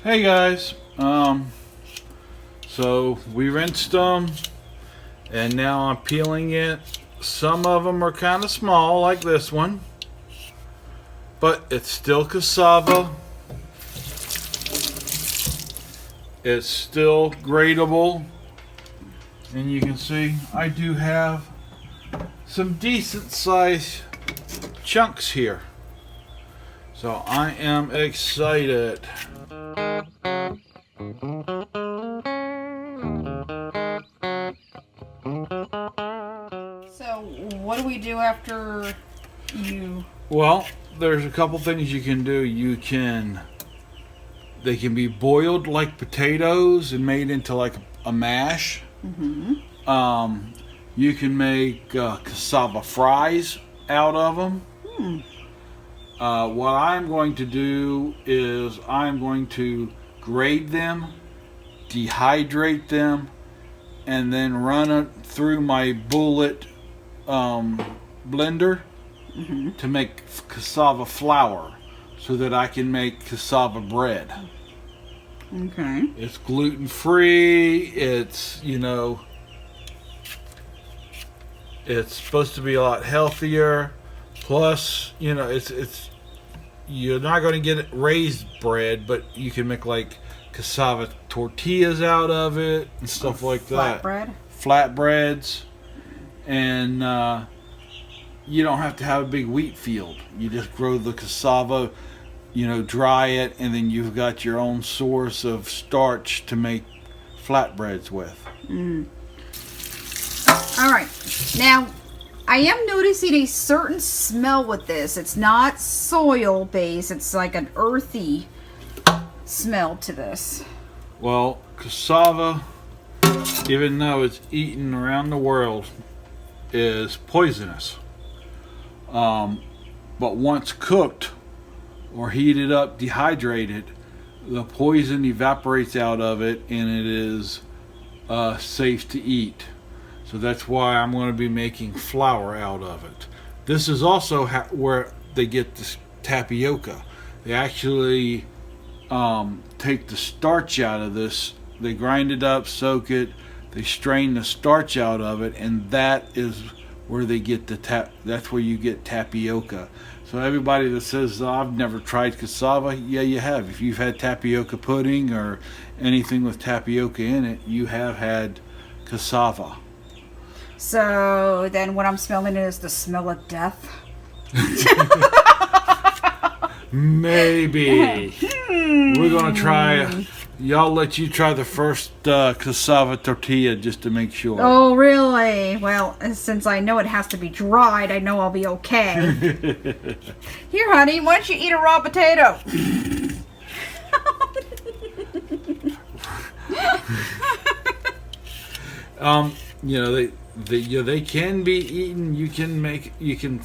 Hey guys, so we rinsed them and now I'm peeling it. Some of them are kind of small like this one, but it's still cassava. It's still gradeable, and you can see I do have some decent sized chunks here. So I am excited. So, what do we do after you... Well, there's a couple things you can do. They can be boiled like potatoes and made into like a mash. You can make cassava fries out of them. What I'm going to do is I'm going to grate them, dehydrate them, and then run it through my bullet blender to make cassava flour so that I can make cassava bread. Okay. It's gluten free. It's, it's supposed to be a lot healthier. Plus, it's you're not going to get raised bread, but you can make like cassava tortillas out of it and stuff like that. Flatbread? Flatbreads. And you don't have to have a big wheat field. You just grow the cassava, dry it, and then you've got your own source of starch to make flatbreads with. All right. Now, I am noticing a certain smell with this. It's not soil based. It's like an earthy smell to this. Well, cassava, even though it's eaten around the world, is poisonous. But once cooked or heated up, dehydrated, the poison evaporates out of it and it is safe to eat. So that's why I'm going to be making flour out of it. This is also where they get this tapioca. They actually take the starch out of this. They grind it up, soak it, they strain the starch out of it, and that is where they get that's where you get tapioca. So everybody that says, oh, I've never tried cassava, yeah, you have. If you've had tapioca pudding or anything with tapioca in it, you have had cassava. So then what I'm smelling is the smell of death. Maybe. We're going to try. Y'all let you try the first cassava tortilla just to make sure. Oh, really? Well, since I know it has to be dried, I know I'll be okay. Here, honey, why don't you eat a raw potato? They can be eaten. You can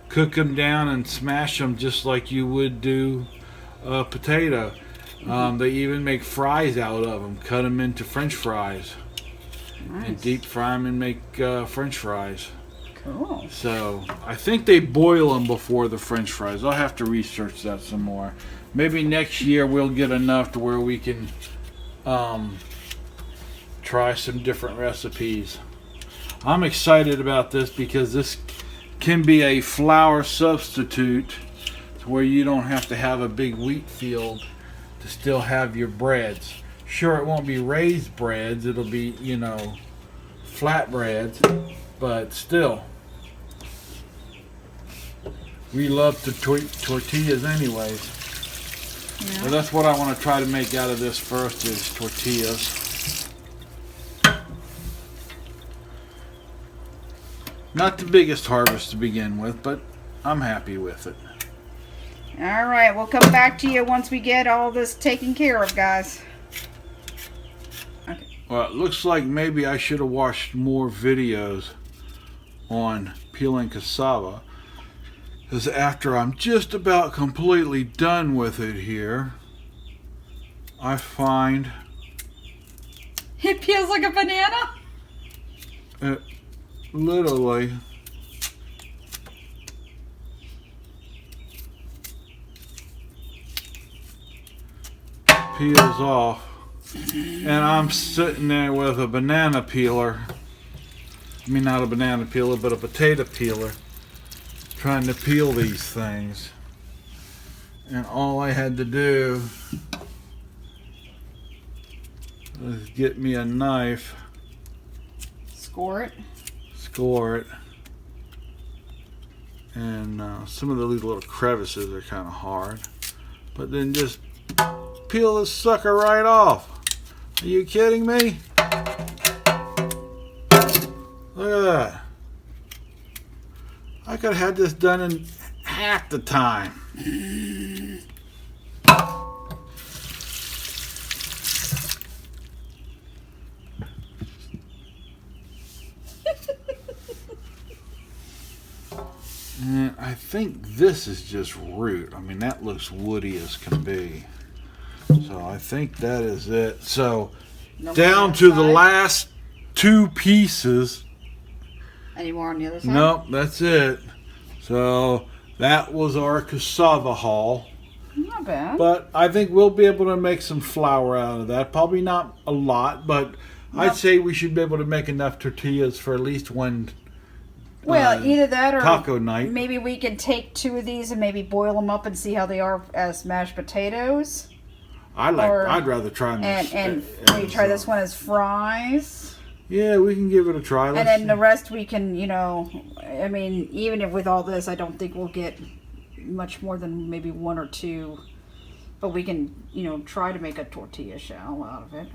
cook them down and smash them just like you would do a potato. They even make fries out of them. Cut them into French fries. Nice. And deep fry them and make French fries. Cool. So I think they boil them before the French fries. I'll have to research that some more. Maybe next year we'll get enough to where we can try some different recipes. I'm excited about this because this can be a flour substitute to where you don't have to have a big wheat field to still have your breads. Sure, it won't be raised breads. It'll be, flat breads, but still. We love the tortillas anyways. Yeah. So that's what I want to try to make out of this first is tortillas. Not the biggest harvest to begin with, but I'm happy with it. All right, we'll come back to you once we get all this taken care of, guys. Okay. Well, it looks like maybe I should have watched more videos on peeling cassava. Because after I'm just about completely done with it here, I find It peels like a banana? it literally peels off. And I'm sitting there with a banana peeler. I mean, not a banana peeler, but a potato peeler. Trying to peel these things. And all I had to do was get me a knife. Score it. Score it. And some of these little crevices are kind of hard. But then just peel this sucker right off. Are you kidding me? Look at that. I could have had this done in half the time. And I think this is just root. I mean, that looks woody as can be. So I think that is it. So No down more to on the side? last 2 pieces. Any more on the other side? Nope, that's it. So that was our cassava haul. Not bad. But I think we'll be able to make some flour out of that. Probably not a lot, but I'd say we should be able to make enough tortillas for at least one Well, either that or taco night. maybe we can take 2 of these and maybe boil them up and see how they are as mashed potatoes. I'd rather try them And maybe try this one as fries. Yeah, we can give it a try. And then the rest we can, I mean, even if with all this, I don't think we'll get much more than maybe 1 or 2. But we can, try to make a tortilla shell out of it.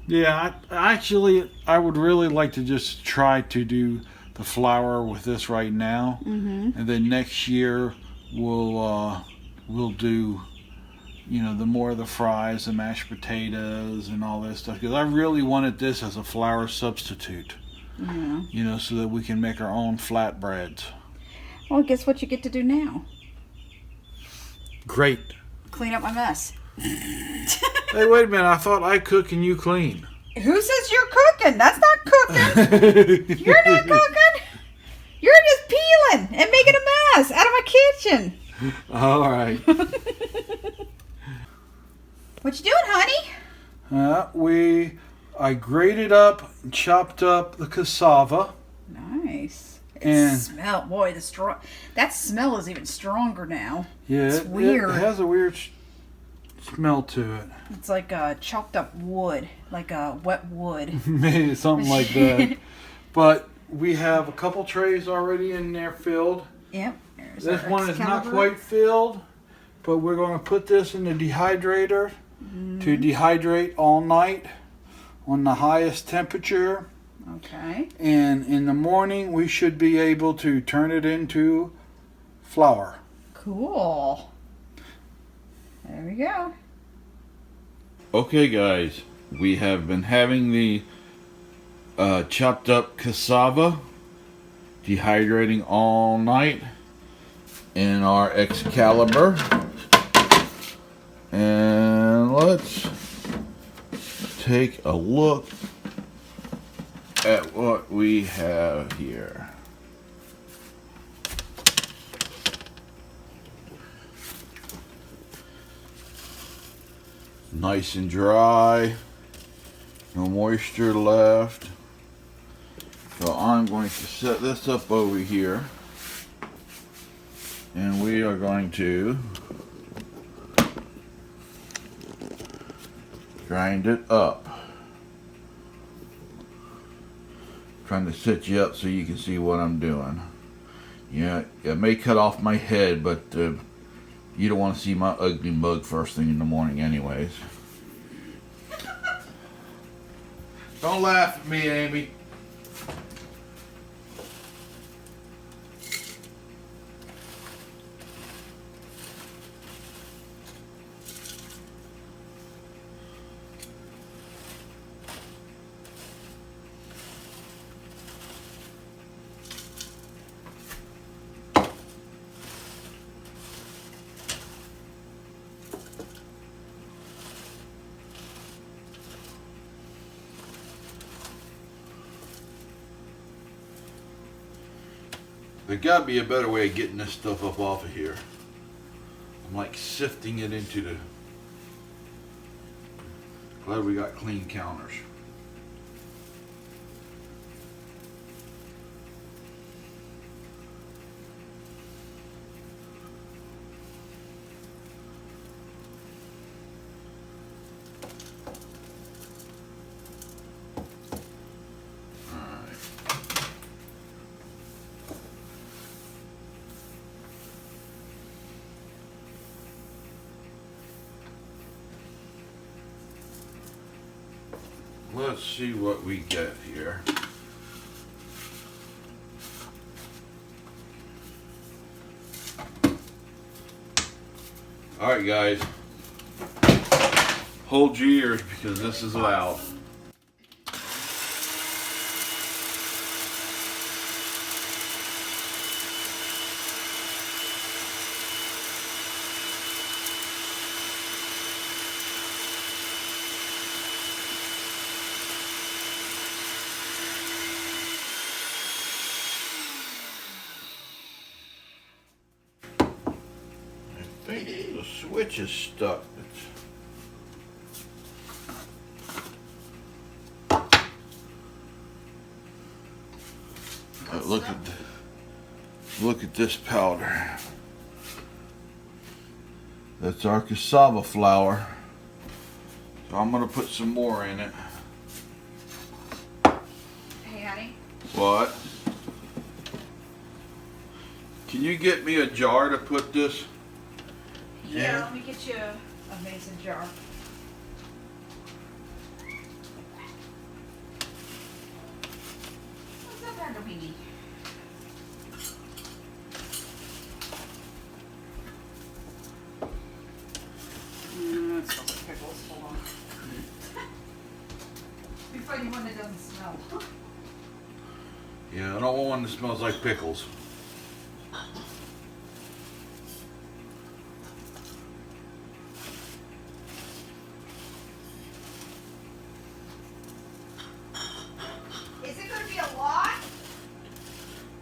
Yeah, I would really like to just try to do the flour with this right now. Mm-hmm. And then next year we'll do, the more of the fries, the mashed potatoes, and all that stuff. Because I really wanted this as a flour substitute. Yeah. So that we can make our own flatbreads. Well, guess what you get to do now? Great. Clean up my mess. Hey, wait a minute. I thought I cook and you clean. Who says you're cooking? That's not cooking. You're not cooking. You're just peeling and making a mess out of my kitchen. All right. What you doing, honey? I grated up and chopped up the cassava. Nice. And Smell, boy, that smell is even stronger now. yeah, It's weird. It has a weird smell to it. It's like chopped up wood, like wet wood. Maybe something like that. But we have a couple trays already in there filled. Yep. There's This our one is not Excalibur. quite filled, but we're going to put this in the dehydrator to dehydrate all night on the highest temperature. Okay. And in the morning, we should be able to turn it into flour. Cool. There we go. Okay, guys, we have been having the chopped up cassava dehydrating all night in our Excalibur. And let's take a look at what we have here. Nice and dry, no moisture left. So I'm going to set this up over here, and we are going to grind it up. Trying to set you up so you can see what I'm doing. Yeah, it may cut off my head, but you don't want to see my ugly mug first thing in the morning anyways. Don't laugh at me, Amy. There gotta be a better way of getting this stuff up off of here. I'm like sifting it into the Glad we got clean counters. Let's see what we get here. Alright guys, hold your ears because this is loud. I think the switch is stuck. Look at this powder. That's our cassava flour. So I'm gonna put some more in it. Hey, honey. What? Can you get me a jar to put this? Yeah, let me get you a mason jar. What's up, Dr. Weenie? It smells like pickles. Hold on. We find one that doesn't smell. Yeah, I don't want one that smells like pickles. Is it going to be a lot?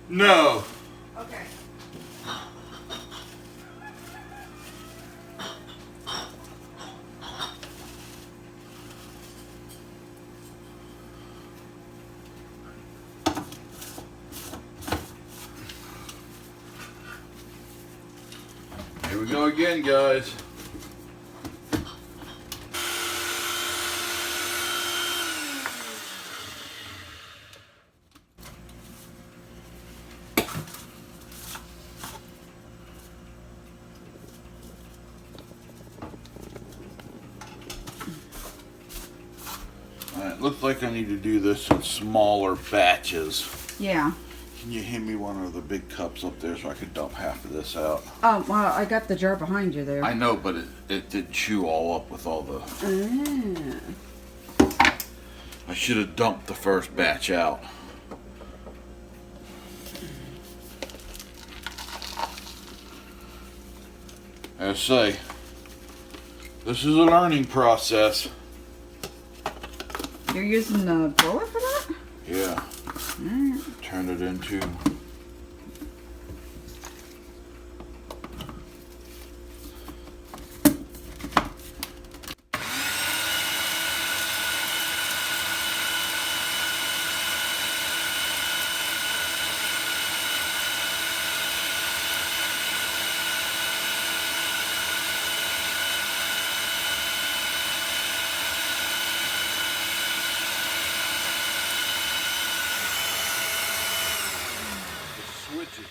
No. Okay. Here we go again, guys. Alright, looks like I need to do this in smaller batches. Yeah. Can you hand me one of the big cups up there so I can dump half of this out? Well, I got the jar behind you there. I know, but it did chew all up with all the... I should have dumped the first batch out. As I say, this is a learning process. You're using the blower for that? Yeah. Turn it into...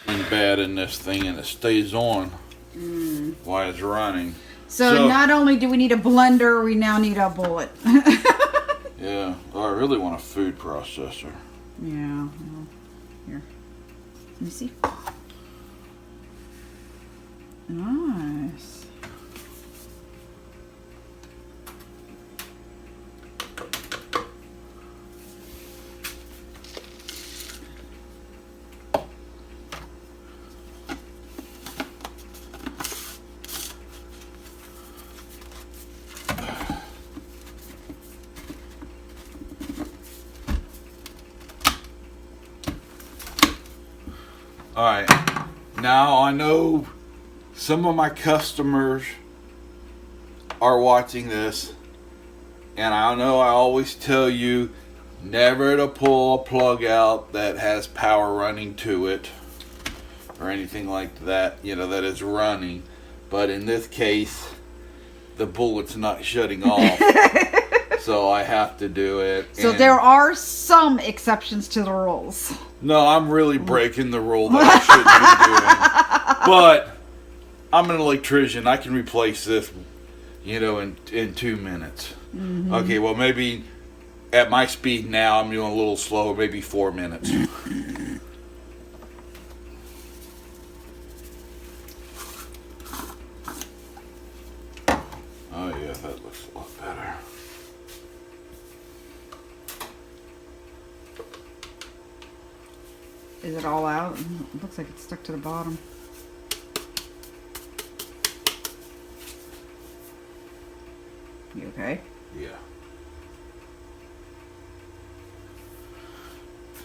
been bad in this thing and it stays on while it's running. So not only do we need a blender, we now need a bullet. Yeah, I really want a food processor. Yeah. Well, here. Let me see. Nice. Alright, now I know some of my customers are watching this And I know I always tell you never to pull a plug out that has power running to it or anything like that, you know, that is running. But in this case, the bullet's not shutting off. So I have to do it. So there are some exceptions to the rules. No, I'm really breaking the rule that I shouldn't be doing. But I'm an electrician. I can replace this, you know, in 2 minutes. Mm-hmm. Okay, well, maybe at my speed now, I'm doing a little slower, maybe 4 minutes. Oh, yeah, that looks a lot better. Is it all out? It looks like it's stuck to the bottom. You okay? Yeah.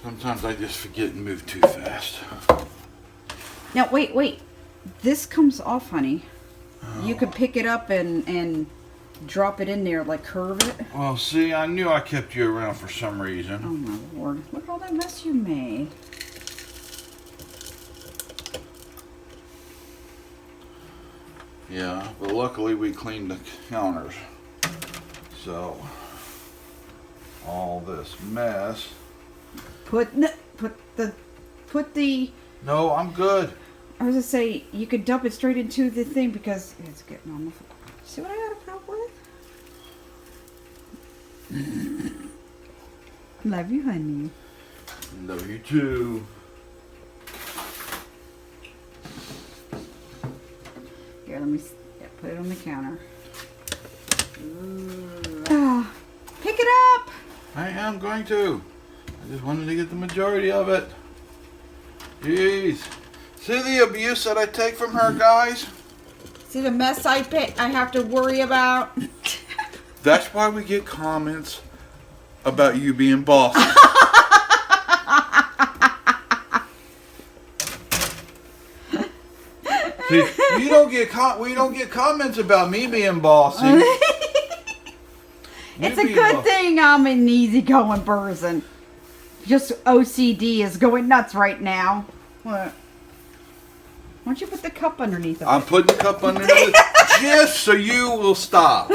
Sometimes I just forget and move too fast. Now, wait. This comes off, honey. Oh. You could pick it up and drop it in there, like curve it. Well, see, I knew I kept you around for some reason. Oh, my Lord. Look at all that mess you made. Yeah, but luckily we cleaned the counters. So, all this mess. Put the. No, I'm good. I was gonna say you could dump it straight into the thing because it's getting on the floor. See what I got to put up with? Love you, honey. Love you too. Here, let me put it on the counter. Pick it up. I am going to. I just wanted to get the majority of it. Jeez. See the abuse that I take from her, guys? See the mess I have to worry about? That's why we get comments about you being bossy. See, we don't get comments about me being bossy. It's a good thing I'm an easygoing person. Just OCD is going nuts right now. What? Why don't you put the cup underneath it? I'm putting the cup underneath it just so you will stop.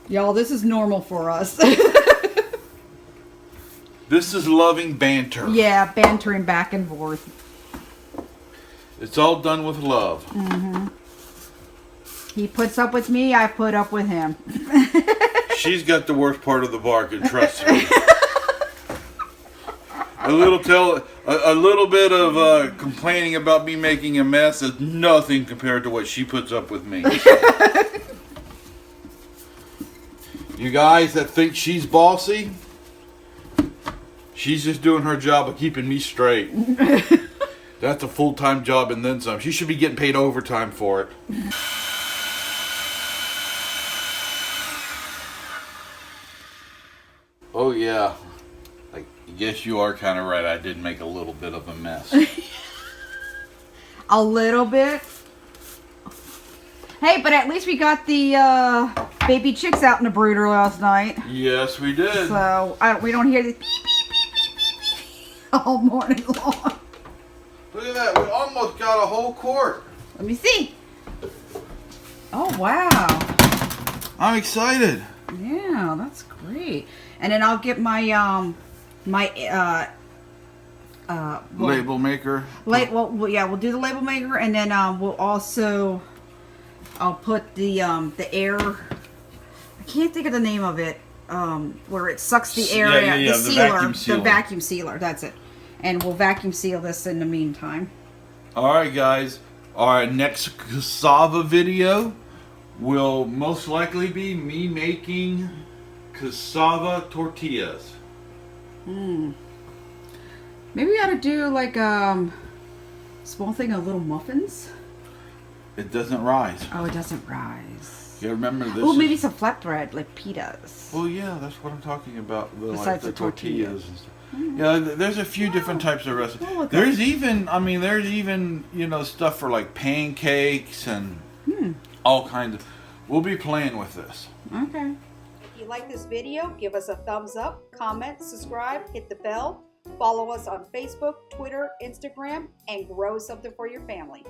Y'all, this is normal for us. This is loving banter. Yeah, bantering back and forth. It's all done with love. Mm-hmm. He puts up with me, I put up with him. She's got the worst part of the bargain, trust me. A little bit of complaining about me making a mess is nothing compared to what she puts up with me. You guys that think she's bossy, she's just doing her job of keeping me straight. That's a full-time job and then some. She should be getting paid overtime for it. Oh yeah. I guess you are kind of right. I did make a little bit of a mess. A little bit? Hey, but at least we got the baby chicks out in the brooder last night. Yes, we did. So we don't hear the beep, beep, beep, beep, beep, beep all morning long. Look at that. We almost got a whole quart. Let me see. Oh, wow. I'm excited. Yeah, that's great. And then I'll get my label maker. We'll do the label maker, and then I'll put the air. I can't think of the name of it. Where it sucks the air out. The sealer, the vacuum sealer. That's it. And we'll vacuum seal this in the meantime. All right, guys. Our next cassava video will most likely be me making cassava tortillas. Maybe we ought to do like small thing of little muffins. It doesn't rise. Oh, it doesn't rise. Yeah, remember this. Oh, maybe some flatbread like pitas. Well, yeah, that's what I'm talking about. Besides like the tortillas. And stuff. Yeah, there's a few different types of recipes. There's even stuff for like pancakes and All kinds of. We'll be playing with this. Okay. If you like this video, give us a thumbs up, comment, subscribe, hit the bell, follow us on Facebook, Twitter, Instagram, and grow something for your family.